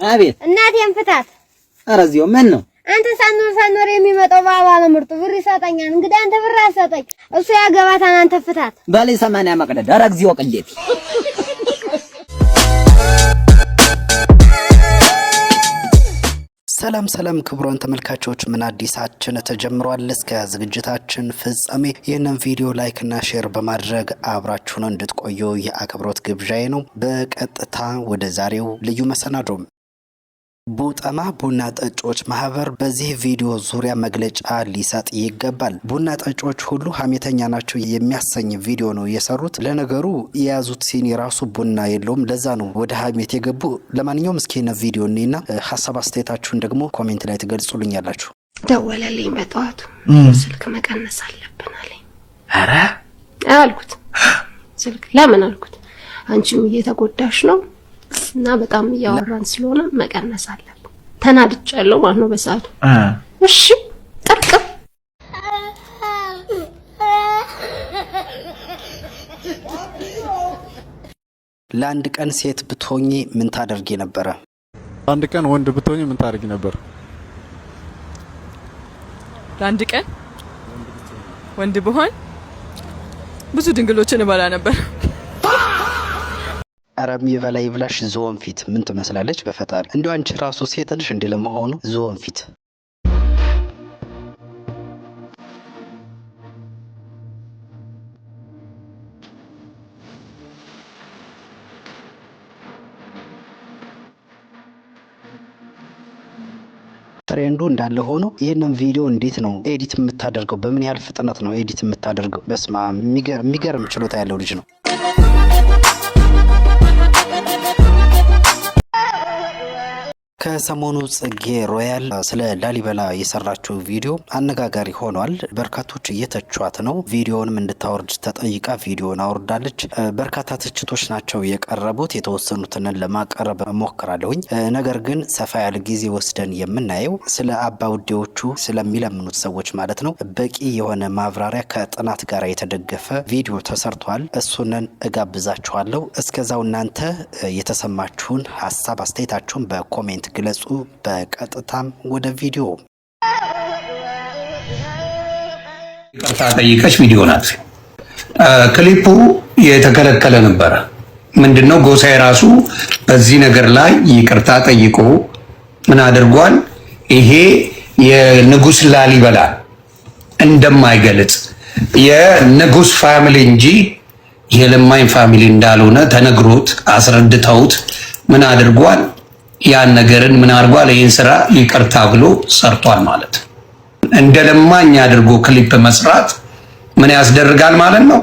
አቤት እናቴን ፍታት። ኧረ እዚያው ምን ነው አንተ ሳኖር የሚመጣው ባባ ነው ምርጡ ብር ይሰጠኛል። እንግዲህ አንተ ብር አሰጠኝ እሱ ያገባታን አንተ ፍታት። ባለ 80 መቅደድ ኧረ እግዚኦ ቅሌት። ሰላም ክቡራን ተመልካቾች ምን አዲሳችን ተጀምሯል። እስከ ዝግጅታችን ፍጻሜ ይህንን ቪዲዮ ላይክ እና ሼር በማድረግ አብራችሁን እንድትቆዩ የአክብሮት ግብዣዬ ነው። በቀጥታ ወደ ዛሬው ልዩ መሰናዶ ቡጠማ ቡና ጠጮች ማህበር በዚህ ቪዲዮ ዙሪያ መግለጫ ሊሰጥ ይገባል። ቡና ጠጮች ሁሉ ሀሜተኛ ናቸው የሚያሰኝ ቪዲዮ ነው የሰሩት። ለነገሩ የያዙት ሲኒ ራሱ ቡና የለውም፣ ለዛ ነው ወደ ሀሜት የገቡ። ለማንኛውም እስኪ ነው ቪዲዮ እኔና ሐሳብ አስተያየታችሁን ደግሞ ኮሜንት ላይ ትገልጹልኛላችሁ። ደወለልኝ በጠዋቱ ስልክ መቀነስ አለብን አለኝ። አረ አልኩት ስልክ ለምን አልኩት፣ አንቺም እየተጎዳሽ ነው እና በጣም ያወራን ስለሆነ መቀነስ አለብን። ተናድቻለሁ ማለት ነው በሰዓቱ። እሺ ጥርቅም ለአንድ ቀን ሴት ብትሆኚ ምን ታደርጊ ነበር? ለአንድ ቀን ወንድ ብትሆኚ ምን ታደርጊ ነበር? ለአንድ ቀን ወንድ ብሆን ብዙ ድንግሎችን እበላ ነበር። አረም ይበላይ ብላሽ ዞን ፊት ምን ትመስላለች? በፈጣሪ እንዴው አንቺ ራሱ ሴት ልጅ እንደ ለመሆኑ ዞን ፊት ትሬንዱ እንዳለ ሆኖ ይሄንን ቪዲዮ እንዴት ነው ኤዲት የምታደርገው? በምን ያህል ፍጥነት ነው ኤዲት የምታደርገው? በስማ የሚገርም ችሎታ ያለው ልጅ ነው። ከሰሞኑ ጽጌ ሮያል ስለ ላሊበላ የሰራችው ቪዲዮ አነጋጋሪ ሆኗል። በርካቶች እየተቿት ነው። ቪዲዮንም እንድታወርድ ተጠይቃ ቪዲዮን አወርዳለች። በርካታ ትችቶች ናቸው የቀረቡት። የተወሰኑትን ለማቀረብ ሞክራለሁኝ። ነገር ግን ሰፋ ያለ ጊዜ ወስደን የምናየው ስለ አባውዴዎቹ ስለሚለምኑት ሰዎች ማለት ነው በቂ የሆነ ማብራሪያ ከጥናት ጋር የተደገፈ ቪዲዮ ተሰርቷል። እሱንን እጋብዛችኋለሁ። እስከዛው እናንተ የተሰማችሁን ሀሳብ አስተያየታችሁን በኮሜንት ግለጹ። በቀጥታም ወደ ቪዲዮ ይቅርታ ጠይቀሽ ቪዲዮ ናት። ክሊፑ የተከለከለ ነበረ። ምንድነው ጎሳዬ ራሱ በዚህ ነገር ላይ ይቅርታ ጠይቆ ምን አድርጓል? ይሄ የንጉስ ላሊበላ እንደማይገልጽ የንጉስ ፋሚሊ እንጂ የለማኝ ፋሚሊ እንዳልሆነ ተነግሮት አስረድተውት ምን አድርጓል? ያን ነገርን ምን አድርጓል? ይሄን ስራ ይቅርታ ብሎ ሰርቷል ማለት ነው። እንደ ለማኝ አድርጎ ክሊፕ መስራት ምን ያስደርጋል ማለት ነው?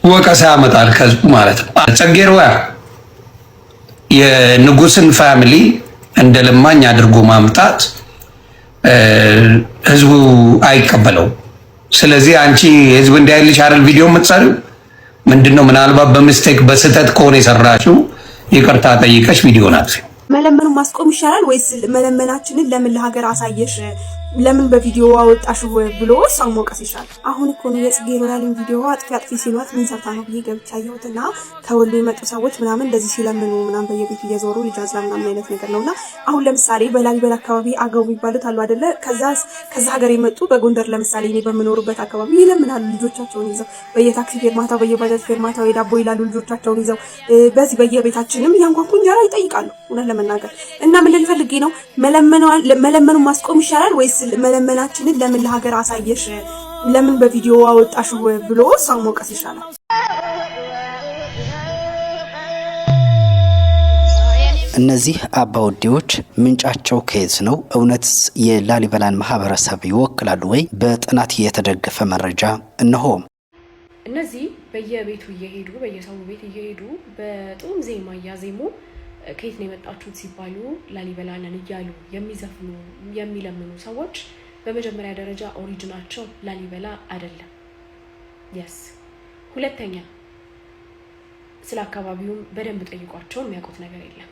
ወቀሳ ያመጣል ከህዝቡ ማለት ነው። ጽጌ ሮያል የንጉስን ፋሚሊ እንደ ለማኝ አድርጎ ማምጣት ህዝቡ አይቀበለው። ስለዚህ አንቺ ህዝብ እንዳይልሽ አይደል ቪዲዮ የምትሰሪው? ምንድነው ምናልባት በሚስቴክ በስህተት ከሆነ የሰራሽው ይቅርታ ጠይቀሽ ቪዲዮ ናት። መለመኑ ማስቆም ይሻላል ወይስ መለመናችንን ለምን ለሀገር አሳየሽ ለምን በቪዲዮ አወጣሽ ብሎ ሰው ሞቀስ ይሻላል? አሁን እኮ ነው የጽጌ ሮያልን ቪዲዮ አጥፊ ሲሏት ምን ሰርታ ነው ብዬ ገብቻ ያየሁትና ከወሎ የመጡ ሰዎች ምናምን እንደዚህ ሲለምኑ ምናምን በየቤቱ እየዞሩ ልጃዝ ምናምን አይነት ነገር ነውና አሁን ለምሳሌ በላሊበላ አካባቢ አገው ይባሉት አሉ አይደለ? ከዛ ሀገር የመጡ በጎንደር ለምሳሌ እኔ በምኖርበት አካባቢ ይለምናሉ ልጆቻቸውን ይዘው በየታክሲ ፌርማታው በየባጃጅ ፌርማታው የዳቦ ይላሉ ልጆቻቸውን ይዘው በዚህ በየቤታችንም ያንኳኩ እንጀራ ይጠይቃሉ። እውነት ለመናገር እና ምን ልፈልግ ነው መለመኑ ማስቆም ይሻላል ወይስ መለመናችንን ለምን ለሀገር አሳየሽ ለምን በቪዲዮ አወጣሽ ብሎ ሰው ሞቀስ ይሻላል? እነዚህ አባውዴዎች ምንጫቸው ከየት ነው? እውነትስ የላሊበላን ማህበረሰብ ይወክላሉ ወይ? በጥናት የተደገፈ መረጃ እነሆ። እነዚህ በየቤቱ እየሄዱ በየሰው ቤት እየሄዱ በጡም ዜማ እያዜሙ ከየት ነው የመጣችሁት ሲባሉ ላሊበላ ነን እያሉ የሚዘፍኑ የሚለምኑ ሰዎች በመጀመሪያ ደረጃ ኦሪጂናቸው ላሊበላ አይደለም። የስ ሁለተኛ ስለ አካባቢውም በደንብ ጠይቋቸው የሚያውቁት ነገር የለም።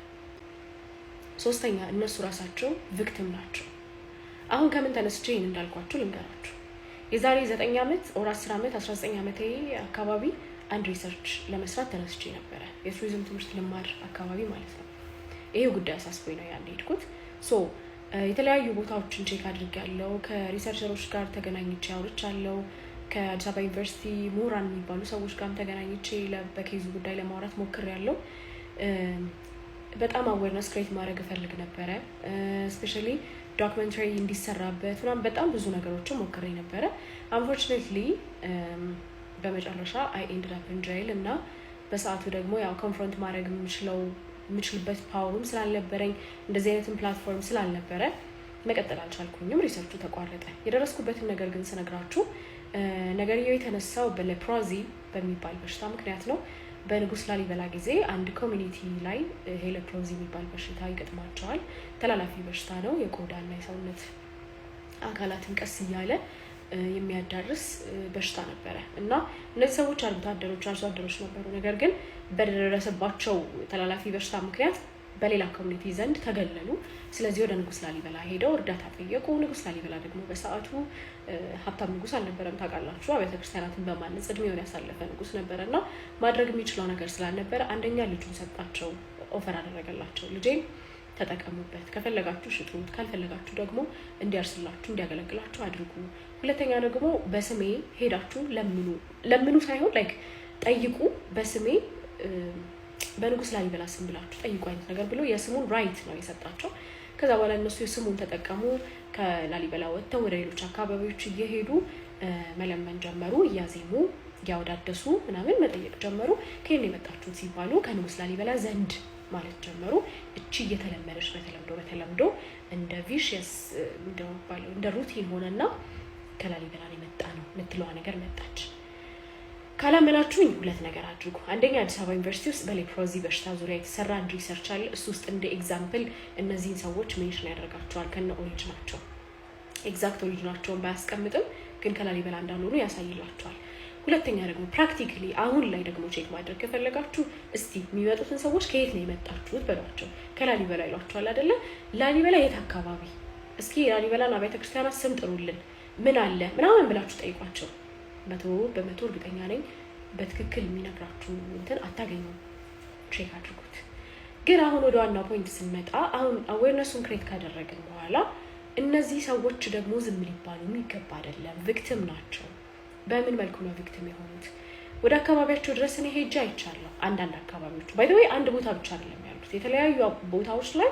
ሶስተኛ እነሱ ራሳቸው ቪክቲም ናቸው። አሁን ከምን ተነስቼ ይሄን እንዳልኳችሁ ልንገራችሁ። የዛሬ 9 ዓመት ኦር 10 ዓመት 19 ዓመት አካባቢ አንድ ሪሰርች ለመስራት ተነስቼ ነበር። የቱሪዝም ትምህርት ልማር አካባቢ ማለት ነው። ይሄ ጉዳይ አሳስቦኝ ነው ያን ሄድኩት። ሶ የተለያዩ ቦታዎችን ቼክ አድርጌያለሁ። ከሪሰርቸሮች ጋር ተገናኝቼ አውርቻለሁ። ከአዲስ አበባ ዩኒቨርሲቲ ምሁራን የሚባሉ ሰዎች ጋርም ተገናኝቼ በኬዙ ጉዳይ ለማውራት ሞክሬያለሁ። በጣም አዌርነስ ክሬት ማድረግ እፈልግ ነበረ። ስፔሻሊ ዶክመንተሪ እንዲሰራበት ምናምን በጣም ብዙ ነገሮችን ሞክሬ ነበረ። አንፎርቹኔትሊ በመጨረሻ አይ ኤንድድ አፕ ኢን ጄል እና በሰዓቱ ደግሞ ያው ኮንፍሮንት ማድረግ የምችልበት ፓወሩም ስላልነበረኝ እንደዚህ አይነትን ፕላትፎርም ስላልነበረ መቀጠል አልቻልኩኝም። ሪሰርቹ ተቋረጠ። የደረስኩበትን ነገር ግን ስነግራችሁ ነገርየው የተነሳው በሌፕሮዚ በሚባል በሽታ ምክንያት ነው። በንጉስ ላሊበላ ጊዜ አንድ ኮሚኒቲ ላይ ሌፕሮዚ የሚባል በሽታ ይገጥማቸዋል። ተላላፊ በሽታ ነው። የቆዳና የሰውነት አካላትን ቀስ እያለ የሚያዳርስ በሽታ ነበረ እና እነዚህ ሰዎች አርብቶ አደሮች ነበሩ። ነገር ግን በደረሰባቸው ተላላፊ በሽታ ምክንያት በሌላ ኮሚኒቲ ዘንድ ተገለሉ። ስለዚህ ወደ ንጉስ ላሊበላ ሄደው እርዳታ ጠየቁ። ንጉስ ላሊበላ ደግሞ በሰዓቱ ሀብታም ንጉስ አልነበረም። ታውቃላችሁ፣ አብያተ ክርስቲያናትን በማነጽ እድሜውን ያሳለፈ ንጉስ ነበረና ማድረግ የሚችለው ነገር ስላልነበረ አንደኛ ልጁን ሰጣቸው፣ ኦፈር አደረገላቸው። ልጄን ተጠቀሙበት፣ ከፈለጋችሁ ሽጡት፣ ካልፈለጋችሁ ደግሞ እንዲያርስላችሁ እንዲያገለግላችሁ አድርጉ። ሁለተኛ ደግሞ በስሜ ሄዳችሁ ለምኑ ሳይሆን ላይክ ጠይቁ፣ በስሜ በንጉስ ላሊበላ ስም ብላችሁ ጠይቁ አይነት ነገር ብሎ የስሙን ራይት ነው የሰጣቸው። ከዛ በኋላ እነሱ የስሙን ተጠቀሙ። ከላሊበላ ወጥተው ወደ ሌሎች አካባቢዎች እየሄዱ መለመን ጀመሩ። እያዜሙ እያወዳደሱ ምናምን መጠየቅ ጀመሩ። ከየት ነው የመጣችሁት ሲባሉ ከንጉስ ላሊበላ ዘንድ ማለት ጀመሩ። እቺ እየተለመደች በተለምዶ እንደ ቪሽየስ እንደ ሩቲን ሆነና ከላሊበላ የመጣ ነው የምትለዋ ነገር መጣች። ካላመናችሁኝ ሁለት ነገር አድርጉ። አንደኛ አዲስ አበባ ዩኒቨርሲቲ ውስጥ በሌፕሮዚ በሽታ ዙሪያ የተሰራ አንድ ሪሰርች አለ። እሱ ውስጥ እንደ ኤግዛምፕል እነዚህን ሰዎች ሜንሽን ያደርጋቸዋል ከነ ኦሪጅናቸው። ኤግዛክት ኦሪጅናቸውን ባያስቀምጥም ግን ከላሊበላ እንዳልሆኑ ያሳይላቸዋል። ሁለተኛ ደግሞ ፕራክቲካሊ አሁን ላይ ደግሞ ቼክ ማድረግ ከፈለጋችሁ እስቲ የሚመጡትን ሰዎች ከየት ነው የመጣችሁት በሏቸው። ከላሊበላ ይሏቸዋል አይደለ? ላሊበላ የት አካባቢ? እስኪ የላሊበላን አብያተ ክርስቲያናት ስም ጥሩልን፣ ምን አለ ምናምን ብላችሁ ጠይቋቸው። በመቶ እርግጠኛ ነኝ በትክክል የሚነግራችሁ እንትን አታገኙም። ቼክ አድርጉት። ግን አሁን ወደ ዋናው ፖይንት ስንመጣ አሁን አዌርነሱን ክሬት ካደረግን በኋላ እነዚህ ሰዎች ደግሞ ዝም ሊባሉ የሚገባ አይደለም። ቪክቲም ናቸው። በምን መልኩ ነው ቪክቲም የሆኑት? ወደ አካባቢያቸው ድረስ እኔ ሄጄ አይቻለሁ። አንዳንድ አካባቢዎች ባይ ዘ ወይ አንድ ቦታ ብቻ አይደለም ያሉት፣ የተለያዩ ቦታዎች ላይ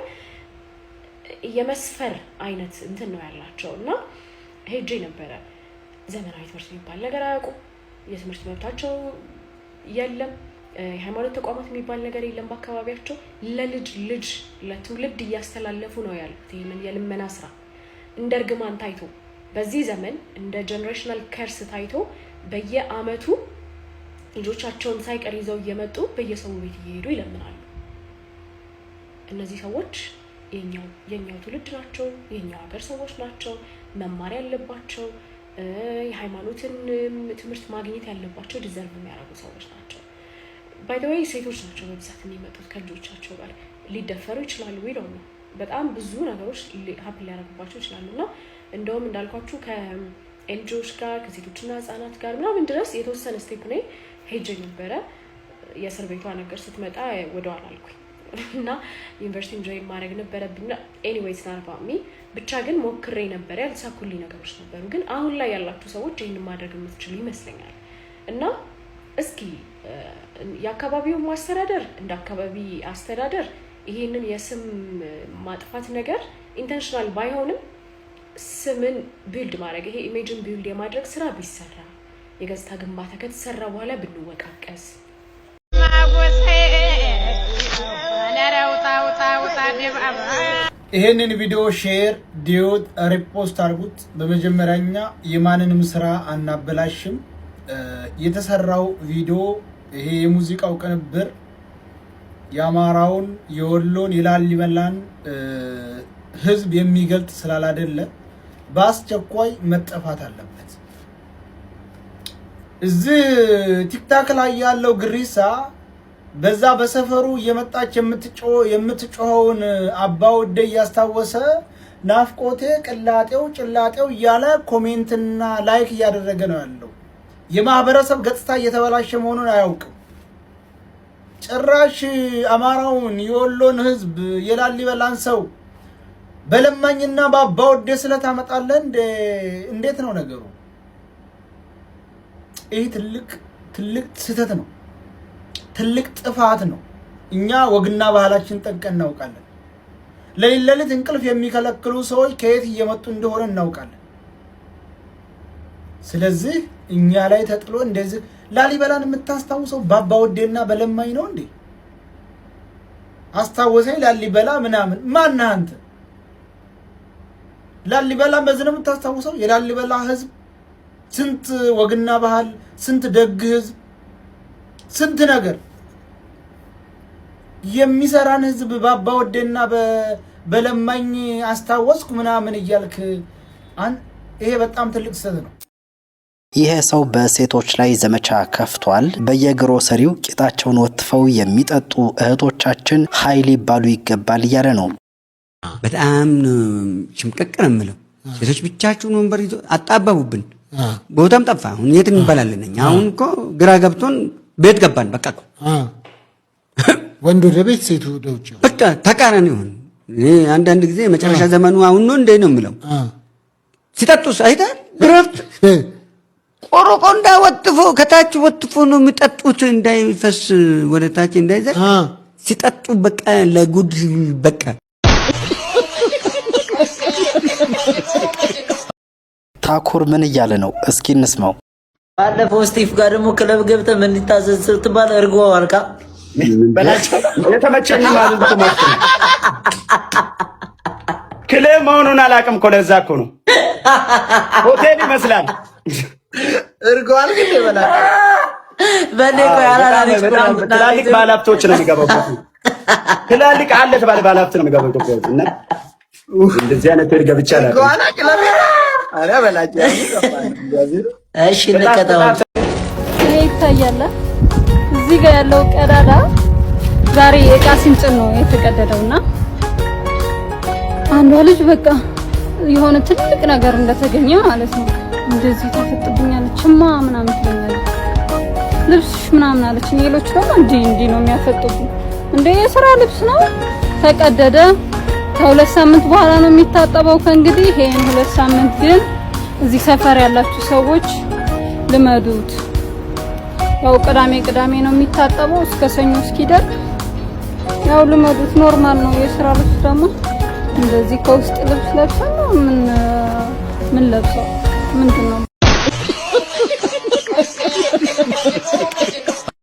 የመስፈር አይነት እንትን ነው ያላቸው እና ሄጄ ነበረ። ዘመናዊ ትምህርት የሚባል ነገር አያውቁም። የትምህርት መብታቸው የለም። የሃይማኖት ተቋማት የሚባል ነገር የለም በአካባቢያቸው። ልጅ ለትውልድ እያስተላለፉ ነው ያሉት ይህንን የልመና ስራ እንደ እርግማን ታይቶ በዚህ ዘመን እንደ ጀነሬሽናል ከርስ ታይቶ በየአመቱ ልጆቻቸውን ሳይቀር ይዘው እየመጡ በየሰው ቤት እየሄዱ ይለምናሉ። እነዚህ ሰዎች የኛው ትውልድ ናቸው። የኛው ሀገር ሰዎች ናቸው። መማር ያለባቸው የሃይማኖትን ትምህርት ማግኘት ያለባቸው ዲዘርቭ የሚያደርጉ ሰዎች ናቸው። ባይ ዘ ወይ ሴቶች ናቸው በብዛት የሚመጡት ከልጆቻቸው ጋር። ሊደፈሩ ይችላሉ። ነው በጣም ብዙ ነገሮች ሀፕን ሊያደርጉባቸው ይችላሉ። እና እንደውም እንዳልኳችሁ ከኤንጂኦዎች ጋር ከሴቶችና ህጻናት ጋር ምናምን ድረስ የተወሰነ ስቴፕ ላይ ሄጄ ነበረ። የእስር ቤቷ ነገር ስትመጣ ወደኋላ አልኩኝ እና ዩኒቨርሲቲ ጆይን ማድረግ ነበረብኝ። ኤኒዌይስ ናርባሚ ብቻ ግን ሞክሬ ነበር። ያልተሳኩልኝ ነገሮች ነበሩ። ግን አሁን ላይ ያላችሁ ሰዎች ይህንን ማድረግ የምትችሉ ይመስለኛል። እና እስኪ የአካባቢው ማስተዳደር እንደ አካባቢ አስተዳደር ይህንን የስም ማጥፋት ነገር ኢንቴንሽናል ባይሆንም ስምን ቢልድ ማድረግ ይሄ ኢሜጅን ቢልድ የማድረግ ስራ ቢሰራ የገጽታ ግንባታ ከተሰራ በኋላ ብንወቃቀስ ይሄንን ቪዲዮ ሼር ዲዩት ሪፖስት አድርጉት። በመጀመሪያኛ የማንንም ስራ አናበላሽም። የተሰራው ቪዲዮ ይሄ የሙዚቃው ቅንብር የአማራውን የወሎን የላሊበላን ህዝብ የሚገልጽ ስላላደለ በአስቸኳይ መጠፋት አለበት። እዚህ ቲክታክ ላይ ያለው ግሪሳ በዛ በሰፈሩ የመጣች የምትጮኸውን አባውዴ ያስታወሰ ናፍቆቴ ጭላጤው እያለ ኮሜንትና ላይክ እያደረገ ነው ያለው። የማህበረሰብ ገጽታ እየተበላሸ መሆኑን አያውቅም። ጭራሽ አማራውን የወሎን ህዝብ የላሊበላን ሰው በለማኝና በአባወዴ ስለታመጣለህ እንዴት ነው ነገሩ? ይህ ትልቅ ስህተት ነው። ትልቅ ጥፋት ነው። እኛ ወግና ባህላችን ጠንቅቀን እናውቃለን። ለሌሊት እንቅልፍ የሚከለክሉ ሰዎች ከየት እየመጡ እንደሆነ እናውቃለን። ስለዚህ እኛ ላይ ተጥሎ እንደዚህ ላሊበላን የምታስታውሰው በአባወዴና በለማኝ ነው እንዴ? አስታወሰኝ ላሊበላ ምናምን ማነህ አንተ? ላሊበላን በዚህ ነው የምታስታውሰው? የላሊበላ ህዝብ ስንት ወግና ባህል፣ ስንት ደግ ህዝብ፣ ስንት ነገር የሚሰራን ህዝብ በአባወዴና በለማኝ አስታወስኩ ምናምን እያልክ ይሄ በጣም ትልቅ ስህተት ነው። ይሄ ሰው በሴቶች ላይ ዘመቻ ከፍቷል። በየግሮሰሪው ቂጣቸውን ወጥፈው የሚጠጡ እህቶቻችን ኃይል ይባሉ ይገባል እያለ ነው። በጣም ሽምቅቅ ነው የምለው። ሴቶች ብቻቸውን ወንበር ይዞ አጣባቡብን። ቦታም ጠፋ። አሁን የት እንበላለን? አሁን እኮ ግራ ገብቶን ቤት ገባን። በቃ እኮ ወንድ ወደ ቤት ሴቱ ወደ ውጭ በቃ ተቃራኒ ሆነ። አንዳንድ ጊዜ መጨረሻ ዘመኑ አሁን ነው እንዴ ነው የምለው። ሲጠጡስ አይተህ ግረፍት ቆሮቆንዳ ወጥፎ ከታች ወጥፎ ነው የሚጠጡት፣ እንዳይፈስ ወደ ታች እንዳይዘል ሲጠጡ በቃ ለጉድ በቃ። ታኩር ምን እያለ ነው? እስኪ እንስማው። ባለፈው ስቲፍ ጋር ደግሞ ክለብ ገብተህ ምን እንድታዘዝ ስትባል እርጎ አልካ በላቸው የተመቸኝ ማለት ነው። ክለብ መሆኑን አላውቅም እኮ ለዛ እኮ ነው። ሆቴል ይመስላል። እርጎ አልክ እንደ በላቸው ትላልቅ ባለሀብቶች ነው የሚገባው። ትላልቅ አለ ተባለ ባለሀብት ነው የሚገባው ኢትዮጵያ ውስጥ እና እንደዚህ አይነት እርገ ብቻ ላይ አረ በላቸው። እሺ እንከታው ይታያል። እዚህ ጋር ያለው ቀዳዳ ዛሬ እቃ ሲንጭን ነው የተቀደደውና አንዷ ልጅ በቃ የሆነ ትልቅ ነገር እንደተገኘ ማለት ነው እንደዚህ ተፈጥብኛለችማ ምናምን ትለኛለች። ልብስሽ ምናምን አለች። ሌሎች ደግሞ እንዲህ ነው የሚያፈጥቡኝ። እንደ የሥራ ልብስ ነው ተቀደደ። ከ2 ሳምንት በኋላ ነው የሚታጠበው። ከእንግዲህ ይሄን 2 ሳምንት ግን እዚህ ሰፈር ያላችሁ ሰዎች ልመዱት። ያው ቅዳሜ ነው የሚታጠበው እስከ ሰኞ እስኪደርቅ ያው ልመዱት። ኖርማል ነው። የሥራ ልብስ ደግሞ እንደዚህ ከውስጥ ልብስ ለብሰን ነው ምን ለብሰው ምንድነው?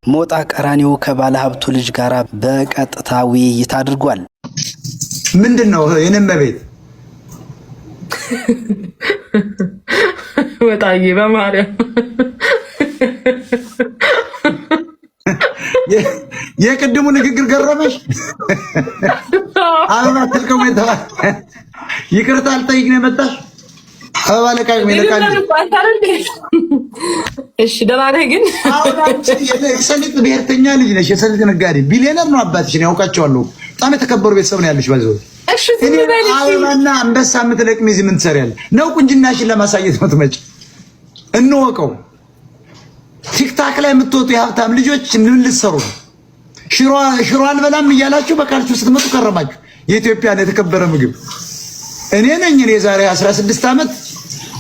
ሞጣ ቀራኒዮ ከባለ ሀብቱ ልጅ ጋር በቀጥታ ውይይት አድርጓል። ምንድነው የነመ ቤት ወጣዬ በማርያም የቅድሙ ንግግር ገረመሽ? አሁን አትልከው ወጣ ይቅርታ አልጠይቅ ነው የመጣሽ አበባ ለቃቅሜ ለቃቅሜ እሺ ደህና ነህ ግን አሁን አንቺ የሰሊጥ ብሔርተኛ ልጅ ነሽ። የሰሊጥ ነጋዴ ቢሊየነር ነው አባትሽ ነው ያውቃቸዋለሁ። በጣም የተከበሩ ቤተሰብ ነው ያለሽ ባይዘው። እሺ አበባና አንበሳ የምትለቅሚ እዚህ ምን ትሰሪያለሽ? ነው ቁንጅናሽን ለማሳየት ነው ትመጪ? እንወቀው። ቲክታክ ላይ የምትወጡ የሀብታም ልጆች ምን ልትሰሩ ነው? ሽሮ አልበላም እያላችሁ በካልቹ ስትመጡ ከረማችሁ። የኢትዮጵያን የተከበረ ምግብ እኔ ነኝ። እኔ ዛሬ 16 ዓመት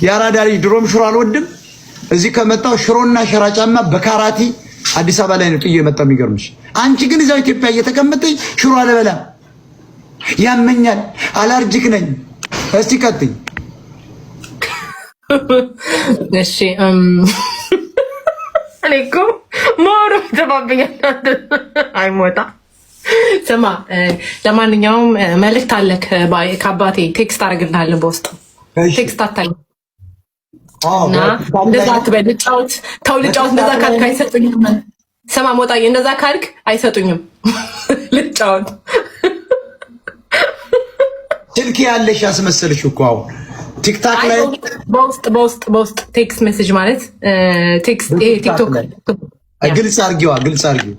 ያራዳ ልጅ ድሮም ሽሮ አልወድም። እዚህ ከመጣው ሽሮና ሸራጫማ በካራቲ አዲስ አበባ ላይ ነው ጥዬ የመጣው። የሚገርምሽ አንቺ ግን እዛው ኢትዮጵያ እየተቀመጥሽ ሽሮ አልበላም፣ ያመኛል፣ አላርጂክ ነኝ። እስቲ ቀጥይ። እሺ እኔ እኮ ሞሮ ተባብኛል። አይሞታ ስማ፣ ለማንኛውም መልእክት አለክ ከአባቴ ቴክስት አደርግልሃለሁ በውስጥ ቴክስት አታኝ እና እንደዛ አትበል። ልጫወት ተው ልጫወት። እንደዛ ካልክ አይሰጡኝም። ስማ ሞጣዬ፣ እንደዛ ካልክ አይሰጡኝም። ልጫወት ስልክ ያለሽ ያስመሰልሽ እኮ አሁን ቲክታክ ላይ በውስጥ ቴክስት ሜሴጅ ማለት ቴክስት ቲክቶክ ግልጽ አድርጊዋ። ግልጽ አድርጊው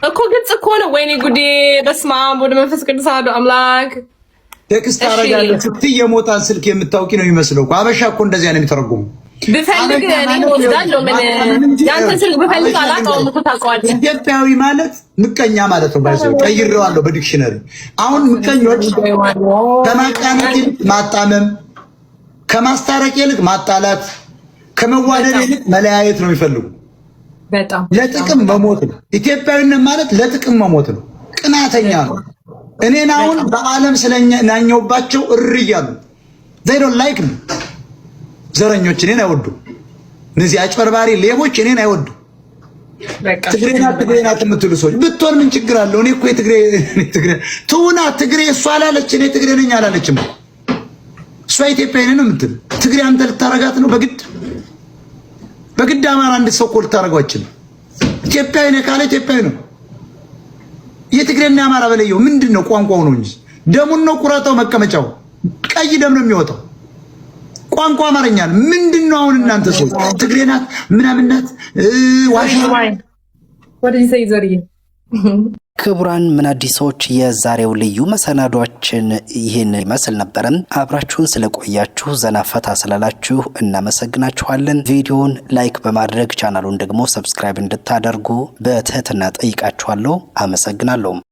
እኮ ግልጽ እኮ ነው። ወይኔ ጉዴ! በስመ አብ ወወልድ ወመንፈስ ቅዱስ አሐዱ አምላክ። ቴክስት አደርጋለሁ ስትይ የሞጣን ስልክ የምታውቂ ነው የሚመስለው። አበሻ እኮ እንደዚህ ነው የሚተረጉሙ። بفلق እኔ ወስዳለሁ ምን ያንተ ስልክ በፈልግ አላጣውም እኮ ታውቀዋለህ። ኢትዮጵያዊ ማለት ምቀኛ ማለት ነው። ባይዘው ቀይሬዋለሁ በዲክሽነሪ። አሁን ምቀኞች ከማቃናት ይልቅ ማጣመም፣ ከማስታረቅ ይልቅ ማጣላት፣ ከመዋደድ ይልቅ መለያየት ነው የሚፈልጉ። በጣም ለጥቅም መሞት ነው። ኢትዮጵያዊነት ማለት ለጥቅም መሞት ነው። ቅናተኛ ነው። እኔን አሁን በዓለም ስለናኘውባቸው እርያሉ they don't like me። ዘረኞች እኔን አይወዱ። እነዚህ አጭበርባሪ ሌቦች እኔን አይወዱ። ትግሬናት የምትሉ ሰዎች ብትሆን ምን ችግር አለው? እኔ እኮ ትግሬ ትውና ትግሬ እሷ አላለች፣ እኔ ትግሬ ነኝ አላለችም። እሷ ኢትዮጵያዊ ነኝ ነው የምትል። ትግሬ አንተ ልታረጋት ነው በግድ አማራ አንድ ሰው እኮ ልታረጋው አይችልም። ኢትዮጵያዊ ነኝ ካለ ኢትዮጵያዊ ነው። የትግሬና አማራ በለየው ምንድነው? ቋንቋው ነው እንጂ ደሙን ነው ቁራጣው መቀመጫው ቀይ ደም ነው የሚወጣው። ቋንቋ አማርኛ ነው። ምንድነው አሁን እናንተ ሰው ትግሬናት ምናምናት ዋሽ ክቡራን ምን አዲሶች የዛሬው ልዩ መሰናዷችን ይህን ይመስል ነበር። አብራችሁን ስለቆያችሁ ዘና ፈታ ስላላችሁ እናመሰግናችኋለን። ቪዲዮውን ላይክ በማድረግ ቻናሉን ደግሞ ሰብስክራይብ እንድታደርጉ በትህትና ጠይቃችኋለሁ። አመሰግናለሁ።